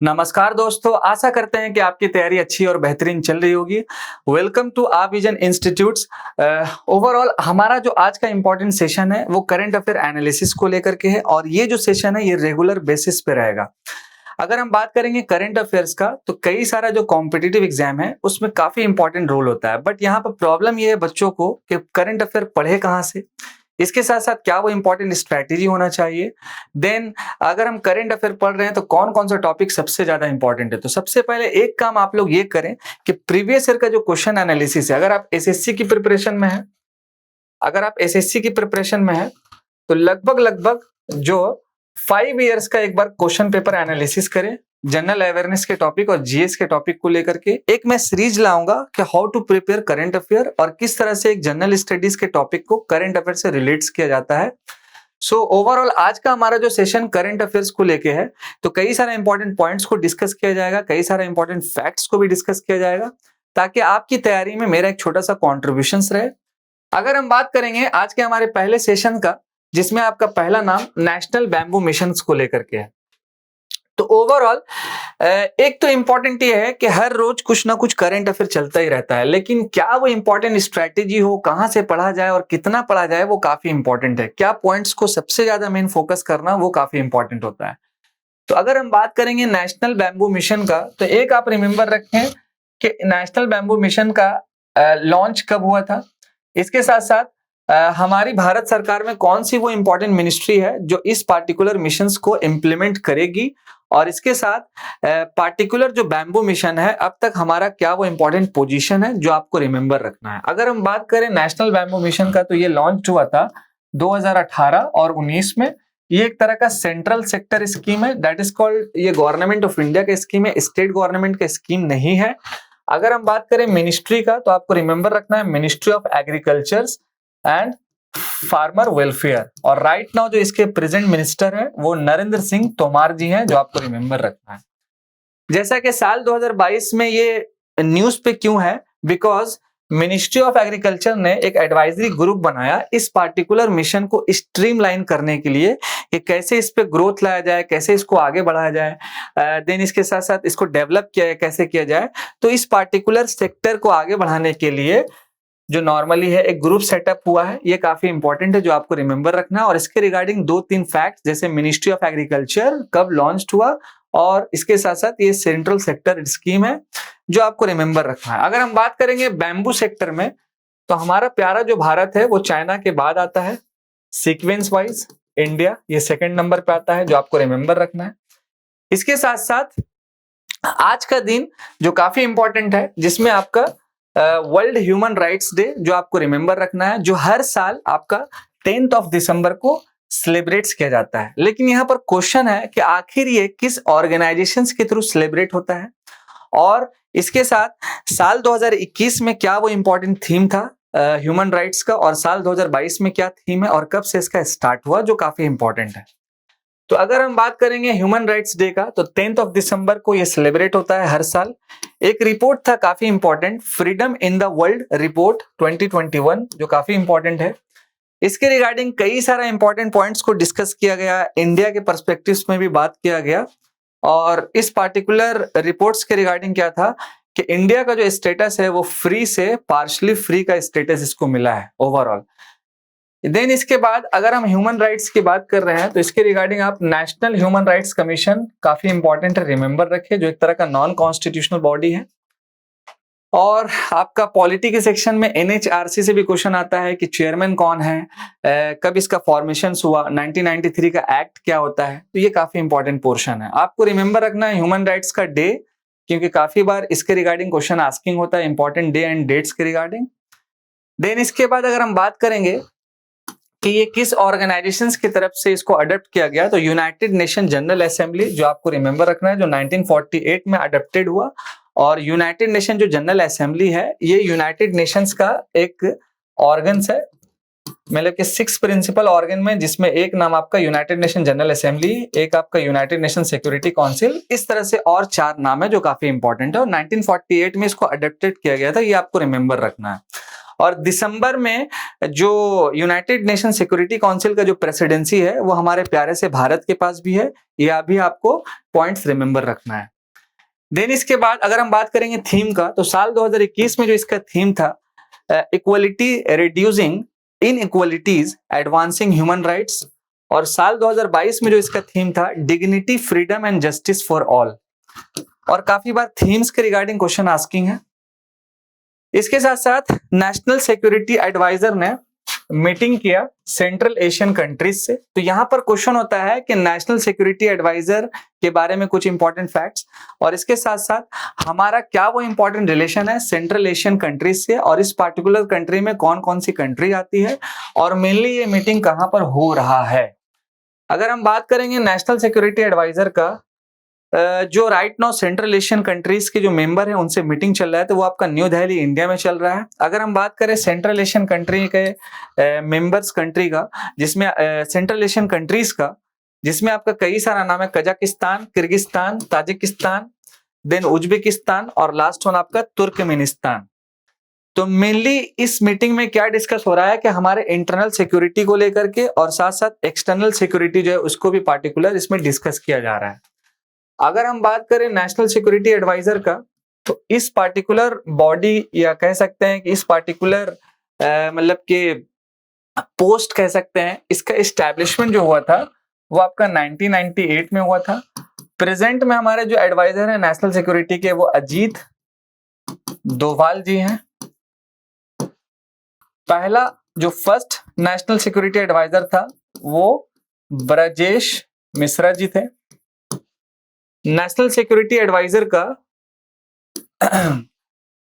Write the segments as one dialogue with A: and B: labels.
A: नमस्कार दोस्तों, आशा करते हैं कि आपकी तैयारी अच्छी और बेहतरीन चल रही होगी। Welcome to a vision institutes. Overall हमारा जो आज का इम्पोर्टेंट सेशन है वो करंट अफेयर एनालिसिस को लेकर के है और ये जो सेशन है ये रेगुलर बेसिस पे रहेगा। अगर हम बात करेंगे करंट अफेयर्स का तो कई सारा जो कॉम्पिटिटिव एग्जाम है उसमें काफी इंपॉर्टेंट रोल होता है, बट यहाँ पर प्रॉब्लम ये है बच्चों को कि करंट अफेयर पढ़े कहाँ से, इसके साथ साथ क्या वो इंपॉर्टेंट स्ट्रैटेजी होना चाहिए। देन अगर हम करंट अफेयर पढ़ रहे हैं तो कौन कौन सा टॉपिक सबसे ज्यादा इंपॉर्टेंट है। तो सबसे पहले एक काम आप लोग ये करें कि प्रीवियस ईयर का जो क्वेश्चन एनालिसिस है, अगर आप एसएससी की प्रिपरेशन में है तो लगभग जो 5 इयर्स का एक बार क्वेश्चन पेपर एनालिसिस करें जनरल अवेयरनेस के टॉपिक और जीएस के टॉपिक को लेकर के। एक मैं सीरीज लाऊंगा कि how to prepare current affair और किस तरह से एक जनरल स्टडीज के टॉपिक को करंट अफेयर से रिलेट्स किया जाता है। सो ओवरऑल आज का हमारा जो सेशन करंट अफेयर्स को लेके है तो कई सारे इंपॉर्टेंट पॉइंट्स को डिस्कस किया जाएगा, कई सारे इंपॉर्टेंट फैक्ट्स को भी डिस्कस किया जाएगा ताकि आपकी तैयारी में मेरा एक छोटा सा कॉन्ट्रीब्यूशन रहे। अगर हम बात करेंगे आज के हमारे पहले सेशन का, जिसमें आपका पहला नाम नेशनल बैम्बू मिशन को लेकर के है, तो ओवरऑल एक तो इंपॉर्टेंट ये है कि हर रोज कुछ ना कुछ करंट अफेयर चलता ही रहता है, लेकिन क्या वो इंपॉर्टेंट स्ट्रैटेजी हो, कहां से पढ़ा जाए और कितना पढ़ा जाए वो काफी इंपॉर्टेंट है। क्या पॉइंट्स को सबसे ज्यादा मेन फोकस करना वो काफी इंपॉर्टेंट होता है। तो अगर हम बात करेंगे नेशनल बैम्बू मिशन का, तो एक आप रिमेंबर रखें कि नेशनल बैम्बू मिशन का लॉन्च कब हुआ था। इसके साथ साथ हमारी भारत सरकार में कौन सी वो इंपॉर्टेंट मिनिस्ट्री है जो इस पार्टिकुलर मिशंस को इम्प्लीमेंट करेगी, और इसके साथ पार्टिकुलर जो बैम्बू मिशन है अब तक हमारा क्या वो इंपॉर्टेंट पोजीशन है जो आपको रिमेंबर रखना है। अगर हम बात करें नेशनल बैम्बू मिशन का तो ये लॉन्च हुआ था 2018 और 19 में। ये एक तरह का सेंट्रल सेक्टर स्कीम है, दैट इज कॉल्ड, ये गवर्नमेंट ऑफ इंडिया का स्कीम है, स्टेट गवर्नमेंट का स्कीम नहीं है। अगर हम बात करें मिनिस्ट्री का तो आपको रिमेंबर रखना है ministry of agriculture and farmer welfare, और राइट नाउ जो इसके प्रेजेंट मिनिस्टर है वो नरेंद्र सिंह तोमर जी हैं, जो आपको रिमेंबर रखना है। जैसा कि साल 2022 में ये न्यूज पे क्यों है, बिकॉज मिनिस्ट्री ऑफ एग्रीकल्चर ने एक एडवाइजरी ग्रुप बनाया इस पार्टिकुलर मिशन को स्ट्रीमलाइन करने के लिए कि कैसे इस पे ग्रोथ लाया जाए, कैसे इसको आगे बढ़ाया जाए, देन इसके साथ साथ इसको डेवलप किया कैसे किया जाए। तो इस पार्टिकुलर सेक्टर को आगे बढ़ाने के लिए जो नॉर्मली है एक ग्रुप सेटअप हुआ है, ये काफी इंपॉर्टेंट है जो आपको रिमेंबर रखना है। और इसके रिगार्डिंग 2-3 फैक्ट्स, जैसे मिनिस्ट्री ऑफ एग्रीकल्चर कब लॉन्च हुआ और इसके साथ साथ ये सेंट्रल सेक्टर स्कीम है जो आपको रिमेंबर रखना है। अगर हम बात करेंगे बैम्बू सेक्टर में तो हमारा प्यारा जो भारत है वो चाइना के बाद आता है सीक्वेंस वाइज। इंडिया ये सेकंड नंबर पे आता है जो आपको रिमेंबर रखना है। इसके साथ साथ आज का दिन जो काफी इंपॉर्टेंट है, जिसमें आपका वर्ल्ड ह्यूमन राइट्स डे जो आपको रिमेंबर रखना है, जो हर साल आपका 10th दिसंबर को सेलिब्रेट किया जाता है। लेकिन यहाँ पर क्वेश्चन है कि आखिर ये किस ऑर्गेनाइजेशन के थ्रू सेलिब्रेट होता है, और इसके साथ साल 2021 में क्या वो इंपॉर्टेंट थीम था ह्यूमन राइट्स का, और साल 2022 में क्या थीम है और कब से इसका स्टार्ट हुआ, जो काफी इंपॉर्टेंट है। तो अगर हम बात करेंगे ह्यूमन राइट्स डे का तो 10th दिसंबर को ये सेलिब्रेट होता है हर साल। एक रिपोर्ट था काफी important, freedom in the world report 2021, जो काफी इंपॉर्टेंट है। इसके रिगार्डिंग कई सारा इंपॉर्टेंट पॉइंट्स को डिस्कस किया गया, इंडिया के पर्सपेक्टिव्स में भी बात किया गया। और इस पार्टिकुलर रिपोर्ट्स के रिगार्डिंग क्या था कि इंडिया का जो स्टेटस है वो फ्री से पार्शली फ्री का स्टेटस इसको मिला है ओवरऑल। देन इसके बाद अगर हम ह्यूमन राइट्स की बात कर रहे हैं तो इसके रिगार्डिंग आप नेशनल ह्यूमन राइट्स कमीशन काफी इंपॉर्टेंट है, रिमेंबर रखिए, जो एक तरह का नॉन कॉन्स्टिट्यूशनल बॉडी है। और आपका पॉलिटी के सेक्शन में एनएचआरसी से भी क्वेश्चन आता है कि चेयरमैन कौन है, कब इसका फॉर्मेशन हुआ, 1993 का एक्ट क्या होता है। तो ये काफी इंपॉर्टेंट पोर्शन है, आपको रिमेंबर रखना है ह्यूमन राइट्स का डे, क्योंकि काफी बार इसके रिगार्डिंग क्वेश्चन आस्किंग होता है इंपॉर्टेंट डे एंड डेट्स के रिगार्डिंग। देन इसके बाद अगर हम बात करेंगे कि ये किस ऑर्गेनाइजेशंस की तरफ से इसको अडॉप्ट किया गया, तो यूनाइटेड नेशन जनरल असेंबली, जो आपको रिमेंबर रखना है, जो 1948 में अडॉप्टेड हुआ। और यूनाइटेड नेशन जो जनरल असेंबली है ये यूनाइटेड नेशंस का एक ऑर्गन्स है, मतलब कि 6 प्रिंसिपल ऑर्गन में, जिसमें एक नाम आपका यूनाइटेड नेशन जनरल असेंबली, एक आपका यूनाइटेड नेशन सिक्योरिटी काउंसिल, इस तरह से और 4 नाम है जो काफी इंपॉर्टेंट है। और 1948 में इसको अडॉप्टेड किया गया था, ये आपको रिमेंबर रखना है। और दिसंबर में जो यूनाइटेड नेशन सिक्योरिटी काउंसिल का जो प्रेसिडेंसी है वो हमारे प्यारे से भारत के पास भी है। ये अभी आपको पॉइंट्स रिमेंबर रखना है। देन इसके बाद अगर हम बात करेंगे थीम का, तो साल 2021 में जो इसका थीम था equality reducing inequalities advancing human rights, और साल 2022 में जो इसका थीम था dignity freedom and justice for all. और काफी बार थीम्स के रिगार्डिंग क्वेश्चन आस्किंग है। इसके साथ साथ नेशनल सिक्योरिटी एडवाइजर ने मीटिंग किया सेंट्रल एशियन कंट्रीज से। तो यहां पर क्वेश्चन होता है कि नेशनल सिक्योरिटी एडवाइजर के बारे में कुछ इंपॉर्टेंट फैक्ट्स, और इसके साथ साथ हमारा क्या वो इंपॉर्टेंट रिलेशन है सेंट्रल एशियन कंट्रीज से, और इस पार्टिकुलर कंट्री में कौन कौन सी कंट्री आती है, और मेनली ये मीटिंग कहां पर हो रहा है। अगर हम बात करेंगे नेशनल सिक्योरिटी एडवाइजर का, जो right now central Asian countries के जो मेंबर हैं उनसे मीटिंग चल रहा है, तो वो आपका न्यू दिल्ली इंडिया में चल रहा है। अगर हम बात करें सेंट्रल एशियन कंट्री के मेंबर्स कंट्री का, जिसमें सेंट्रल एशियन कंट्रीज का, जिसमें आपका कई सारा नाम है, Kazakhstan, Kyrgyzstan, Tajikistan, then Uzbekistan, और लास्ट वन आपका तुर्कमेनिस्तान। तो मेनली इस मीटिंग में क्या डिस्कस हो रहा है कि हमारे इंटरनल सिक्योरिटी को लेकर के, और साथ साथ एक्सटर्नल सिक्योरिटी जो है उसको भी पार्टिकुलर इसमें डिस्कस किया जा रहा है। अगर हम बात करें नेशनल सिक्योरिटी एडवाइजर का, तो इस पार्टिकुलर बॉडी, या कह सकते हैं कि इस पार्टिकुलर मतलब के पोस्ट कह सकते हैं, इसका एस्टैब्लिशमेंट जो हुआ था वो आपका 1998 में हुआ था। प्रेजेंट में हमारे जो एडवाइजर हैं नेशनल सिक्योरिटी के वो अजीत डोभाल जी हैं। पहला जो फर्स्ट नेशनल सिक्योरिटी एडवाइजर था वो ब्रजेश मिश्रा जी थे। नेशनल सिक्योरिटी एडवाइजर का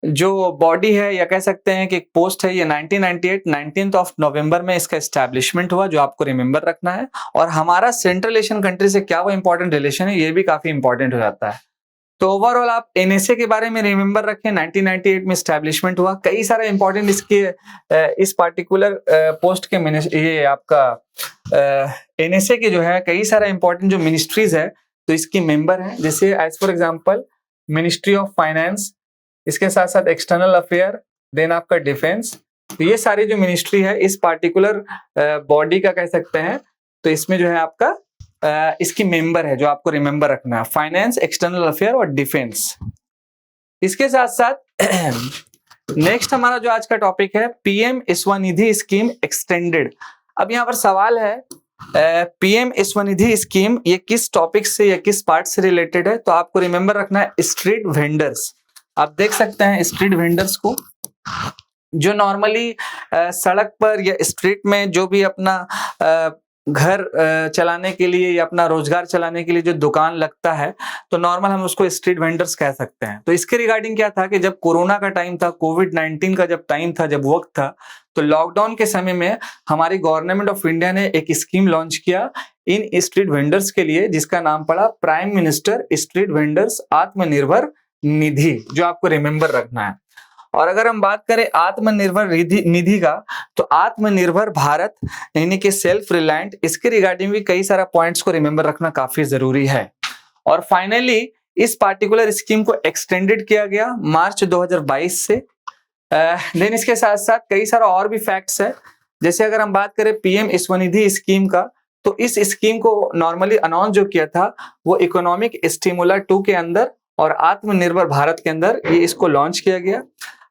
A: जो बॉडी है, या कह सकते हैं कि एक पोस्ट है, ये 1998 19 नवंबर में इसका एस्टैब्लिशमेंट हुआ, जो आपको रिमेंबर रखना है। और हमारा सेंट्रल एशियन कंट्री से क्या वो इंपॉर्टेंट रिलेशन है, ये भी काफी इंपॉर्टेंट हो जाता है। तो ओवरऑल आप एनएसए के बारे में रिमेंबर रखें, 1998 में एस्टैब्लिशमेंट हुआ। कई सारे इंपॉर्टेंट इसके इस पार्टिकुलर पोस्ट के ये आपका एनएसए के जो है कई सारे इंपॉर्टेंट जो मिनिस्ट्रीज है तो इसकी मेंबर है, जैसे as for example ministry of finance, इसके साथ साथ एक्सटर्नल अफेयर, देन आपका डिफेंस। तो ये सारी जो मिनिस्ट्री है इस पार्टिकुलर बॉडी का कह सकते हैं, तो इसमें जो है आपका इसकी मेंबर है, जो आपको रिमेंबर रखना है, फाइनेंस, एक्सटर्नल अफेयर और डिफेंस। इसके साथ साथ नेक्स्ट हमारा जो आज का टॉपिक है पीएम स्वनिधि स्कीम एक्सटेंडेड। अब यहाँ पर सवाल है पीएम स्वनिधि स्कीम ये किस टॉपिक से या किस पार्ट से रिलेटेड है, तो आपको रिमेंबर रखना है स्ट्रीट वेंडर्स। आप देख सकते हैं स्ट्रीट वेंडर्स को, जो नॉर्मली सड़क पर या स्ट्रीट में जो भी अपना घर चलाने के लिए या अपना रोजगार चलाने के लिए जो दुकान लगता है, तो नॉर्मल हम उसको स्ट्रीट वेंडर्स कह सकते हैं। तो इसके रिगार्डिंग क्या था कि जब कोरोना का टाइम था, कोविड-19 का जब टाइम था, जब वक्त था, तो लॉकडाउन के समय में हमारी गवर्नमेंट ऑफ इंडिया ने एक स्कीम लॉन्च किया इन स्ट्रीट वेंडर्स के लिए, जिसका नाम पड़ा prime minister street vendors Atmanirbhar Nidhi, जो आपको रिमेंबर रखना है। और अगर हम बात करें आत्मनिर्भर निधि का, तो आत्मनिर्भर भारत यानी कि सेल्फ रिलायंट, इसके रिगार्डिंग भी कई सारा पॉइंट्स को रिमेंबर रखना काफी जरूरी है। और फाइनली इस पार्टिकुलर स्कीम को एक्सटेंडेड किया गया मार्च 2022 से। देन इसके साथ साथ कई सारा और भी फैक्ट्स है, जैसे अगर हम बात करें पीएम स्वनिधि स्कीम का, तो इस स्कीम को नॉर्मली अनाउंस जो किया था वो इकोनॉमिक स्टिमुलर 2 के अंदर और आत्मनिर्भर भारत के अंदर ये इसको लॉन्च किया गया।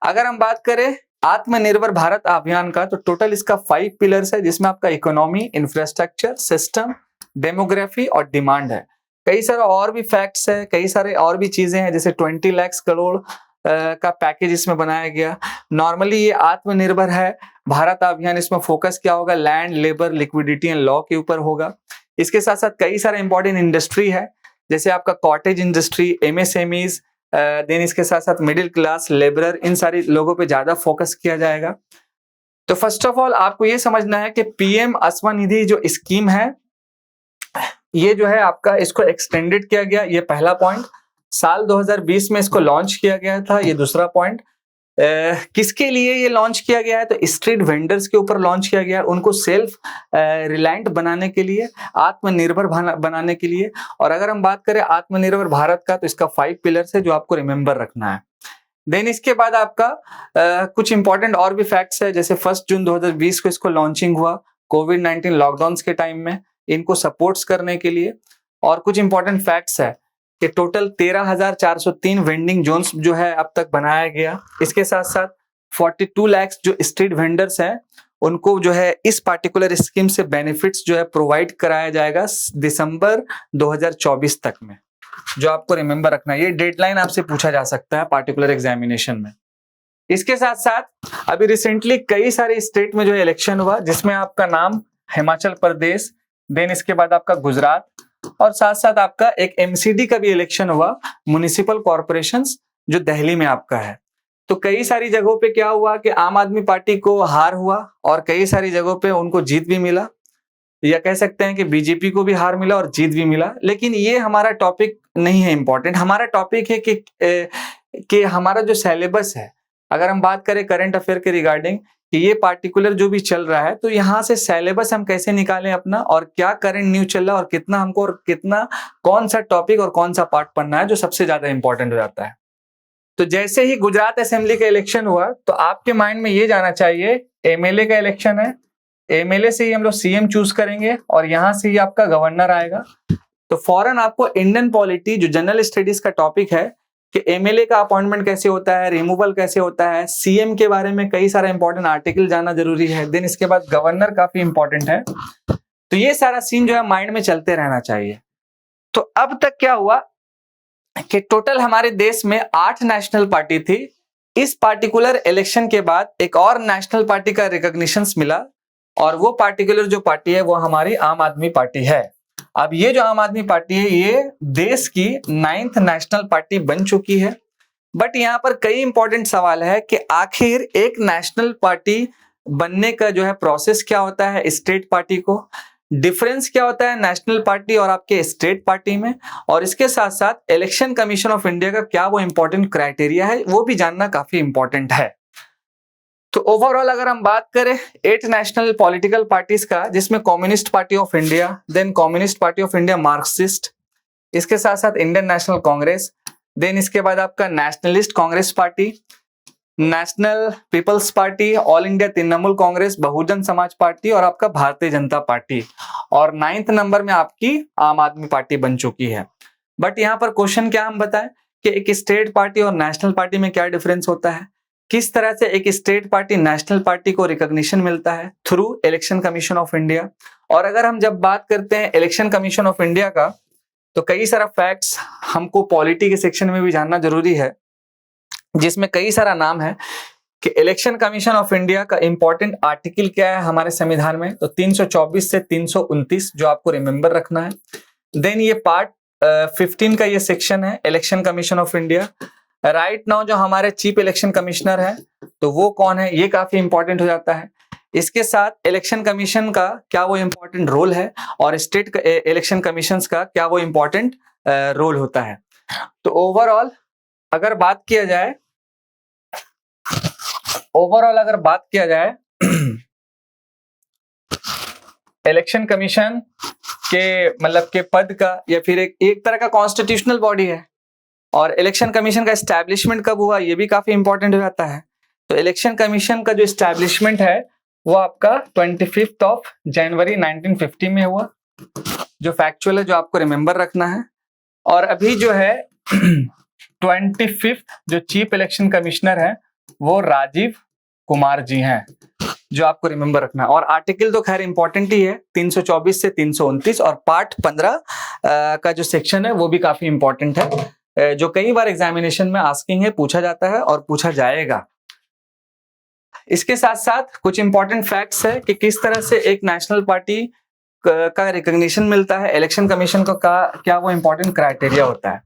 A: अगर हम बात करें आत्मनिर्भर भारत अभियान का, तो टोटल इसका 5 पिलर्स है, जिसमें आपका इकोनॉमी, इंफ्रास्ट्रक्चर, सिस्टम, डेमोग्राफी और डिमांड है। कई सारे और भी फैक्ट्स है, कई सारे और भी चीजें हैं, जैसे 20 लाख करोड़ का पैकेज इसमें बनाया गया। नॉर्मली ये आत्मनिर्भर है भारत अभियान, इसमें फोकस क्या होगा, land, labour, liquidity and law के ऊपर होगा। इसके साथ साथ कई सारे इंपॉर्टेंट इंडस्ट्री है, जैसे आपका कॉटेज इंडस्ट्री, एमएसएमईज, देन इसके साथ साथ मिडिल क्लास, लेबरर, इन सारी लोगों पे ज्यादा फोकस किया जाएगा। तो फर्स्ट ऑफ ऑल आपको ये समझना है कि पीएम स्वनिधि जो स्कीम है ये जो है आपका इसको एक्सटेंडेड किया गया, ये पहला पॉइंट। साल 2020 में इसको लॉन्च किया गया था, ये दूसरा पॉइंट। किसके लिए ये लॉन्च किया गया है, तो स्ट्रीट वेंडर्स के ऊपर लॉन्च किया गया है, उनको सेल्फ रिलायंट बनाने के लिए, आत्मनिर्भर बनाने के लिए। और अगर हम बात करें आत्मनिर्भर भारत का, तो इसका 5 पिलर्स है जो आपको रिमेंबर रखना है। देन इसके बाद आपका कुछ इंपॉर्टेंट और भी फैक्ट्स है, जैसे 1 जून 2020 को इसको लॉन्चिंग हुआ कोविड-19 लॉकडाउन के टाइम में इनको सपोर्ट्स करने के लिए। और कुछ इंपॉर्टेंट फैक्ट्स है कि टोटल 13,403 वेंडिंग जोन्स जो है अब तक बनाया गया। इसके साथ साथ 42 लाख जो स्ट्रीट वेंडर्स हैं उनको जो है इस पार्टिकुलर स्कीम से बेनिफिट्स जो है प्रोवाइड कराया जाएगा दिसंबर 2024 तक में, जो आपको रिमेंबर रखना है। ये डेडलाइन आपसे पूछा जा सकता है पार्टिकुलर एग्जामिनेशन में। इसके साथ साथ अभी रिसेंटली कई सारे स्टेट में जो है इलेक्शन हुआ, जिसमें आपका नाम हिमाचल प्रदेश, देन इसके बाद आपका गुजरात, और साथ साथ आपका एक एमसीडी का भी इलेक्शन हुआ, म्युनिसिपल कॉर्पोरेशंस, जो दिल्ली में आपका है। तो कई सारी जगहों पे क्या हुआ कि आम आदमी पार्टी को हार हुआ और कई सारी जगहों पे उनको जीत भी मिला, या कह सकते हैं कि बीजेपी को भी हार मिला और जीत भी मिला। लेकिन ये हमारा टॉपिक नहीं है इम्पोर्टेंट। हमारा टॉपिक है कि हमारा जो सिलेबस है, अगर हम बात करें करंट अफेयर के रिगार्डिंग कि ये पार्टिकुलर जो भी चल रहा है, तो यहाँ से सिलेबस हम कैसे निकालें अपना, और क्या करंट न्यूज चल रहा है, और कितना हमको और कितना कौन सा टॉपिक और कौन सा पार्ट पढ़ना है जो सबसे ज्यादा इंपॉर्टेंट हो जाता है। तो जैसे ही गुजरात असेंबली का इलेक्शन हुआ तो आपके माइंड में ये जाना चाहिए एमएलए का इलेक्शन है, एमएलए से ही हम लोग सीएम चूज करेंगे और यहाँ से ही आपका गवर्नर आएगा। तो फौरन आपको इंडियन पॉलिटी जो जनरल स्टडीज का टॉपिक है कि एमएलए का अपॉइंटमेंट कैसे होता है, रिमूवल कैसे होता है, सीएम के बारे में कई सारा इंपॉर्टेंट आर्टिकल जाना जरूरी है। देन इसके बाद गवर्नर काफी इंपॉर्टेंट है। तो ये सारा सीन जो है माइंड में चलते रहना चाहिए। तो अब तक क्या हुआ कि टोटल हमारे देश में 8 नेशनल पार्टी थी। इस पार्टिकुलर इलेक्शन के बाद एक और नेशनल पार्टी का रिकॉग्निशन मिला, और वो पार्टिकुलर जो पार्टी है वो हमारी आम आदमी पार्टी है। अब ये जो आम आदमी पार्टी है ये देश की 9th नेशनल पार्टी बन चुकी है। बट यहाँ पर कई इंपॉर्टेंट सवाल है कि आखिर एक नेशनल पार्टी बनने का जो है प्रोसेस क्या होता है, स्टेट पार्टी को डिफरेंस क्या होता है नेशनल पार्टी और आपके स्टेट पार्टी में, और इसके साथ साथ इलेक्शन कमीशन ऑफ इंडिया का क्या वो इंपॉर्टेंट क्राइटेरिया है, वो भी जानना काफी इंपॉर्टेंट है। तो ओवरऑल अगर हम बात करें 8 नेशनल पॉलिटिकल पार्टीज का, जिसमें Communist Party of India, then Communist Party of India Marxist, इसके साथ साथ इंडियन नेशनल कांग्रेस, देन इसके बाद आपका Nationalist Congress Party, National People's Party, All India Trinamool Congress, Bahujan Samaj Party और आपका भारतीय जनता पार्टी, और 9th नंबर में आपकी आम आदमी पार्टी बन चुकी है। बट यहाँ पर क्वेश्चन क्या हम बताएं कि एक स्टेट पार्टी और नेशनल पार्टी में क्या डिफरेंस होता है, किस तरह से एक स्टेट पार्टी नेशनल पार्टी को रिकॉग्निशन मिलता है through election commission of India. और अगर हम जब बात करते हैं इलेक्शन कमीशन ऑफ इंडिया का, तो कई सारा फैक्ट्स हमको पॉलिटी के सेक्शन में भी जानना जरूरी है, जिसमें कई सारा नाम है कि इलेक्शन कमीशन ऑफ इंडिया का इंपॉर्टेंट आर्टिकल क्या है हमारे संविधान में, तो 324 से 329 जो आपको रिमेंबर रखना है। देन ये पार्ट 15 का ये सेक्शन है election commission of India. Right now जो हमारे चीफ इलेक्शन कमिश्नर है तो वो कौन है, ये काफी इंपॉर्टेंट हो जाता है। इसके साथ इलेक्शन कमीशन का क्या वो इंपॉर्टेंट रोल है, और स्टेट इलेक्शन कमीशंस का क्या वो इंपॉर्टेंट रोल होता है। तो ओवरऑल अगर बात किया जाए इलेक्शन कमीशन के मतलब के पद का, या फिर एक तरह का कॉन्स्टिट्यूशनल बॉडी है, और इलेक्शन कमीशन का एस्टैब्लिशमेंट कब हुआ ये भी काफी इंपॉर्टेंट हो जाता है। तो इलेक्शन कमीशन का जो एस्टैब्लिशमेंट है वो आपका 25 जनवरी 1950 में हुआ, जो फैक्चुअल है, जो आपको रिमेंबर रखना है। और अभी जो है 25 जो चीफ इलेक्शन कमिश्नर है वो राजीव कुमार जी हैं, जो आपको रिमेंबर रखना है। और आर्टिकल तो खैर इंपॉर्टेंट ही है 324 से 329, और पार्ट 15 का जो सेक्शन है वो भी काफी इंपॉर्टेंट है, जो कई बार एग्जामिनेशन में आस्किंग है, पूछा जाता है और पूछा जाएगा। इसके साथ साथ कुछ इंपॉर्टेंट फैक्ट्स है कि किस तरह से एक नेशनल पार्टी का रिकॉग्निशन मिलता है, इलेक्शन कमीशन का क्या वो इंपॉर्टेंट क्राइटेरिया होता है।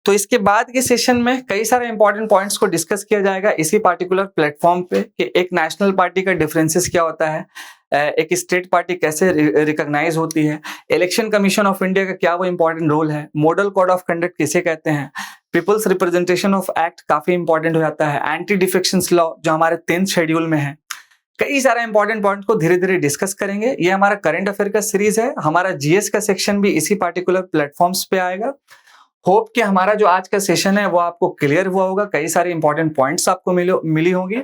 A: तो इसके बाद के सेशन में कई सारे इंपॉर्टेंट पॉइंट्स को डिस्कस किया जाएगा इसी पार्टिकुलर प्लेटफॉर्म पे कि एक नेशनल पार्टी का डिफरेंसेस क्या होता है, एक स्टेट पार्टी कैसे रिकॉग्नाइज होती है, इलेक्शन कमीशन ऑफ इंडिया का क्या वो इंपॉर्टेंट रोल है, मॉडल कोड ऑफ कंडक्ट किसे कहते हैं, पीपल्स रिप्रेजेंटेशन ऑफ एक्ट काफी इंपॉर्टेंट हो जाता है, एंटी डिफेक्शंस लॉ जो हमारे 10th शेड्यूल में है। कई सारे इंपॉर्टेंट पॉइंट को धीरे धीरे डिस्कस करेंगे। ये हमारा करंट अफेयर का सीरीज है, हमारा जीएस का सेक्शन भी इसी पार्टिकुलर प्लेटफॉर्म्स पे आएगा। होप कि हमारा जो आज का सेशन है वो आपको क्लियर हुआ होगा, कई सारे इंपॉर्टेंट पॉइंट्स आपको मिली होंगी।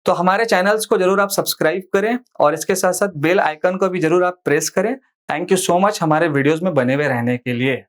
A: तो हमारे चैनल्स को जरूर आप सब्सक्राइब करें और इसके साथ साथ बेल आइकन को भी जरूर आप प्रेस करें। थैंक यू सो मच हमारे वीडियोस में बने हुए रहने के लिए।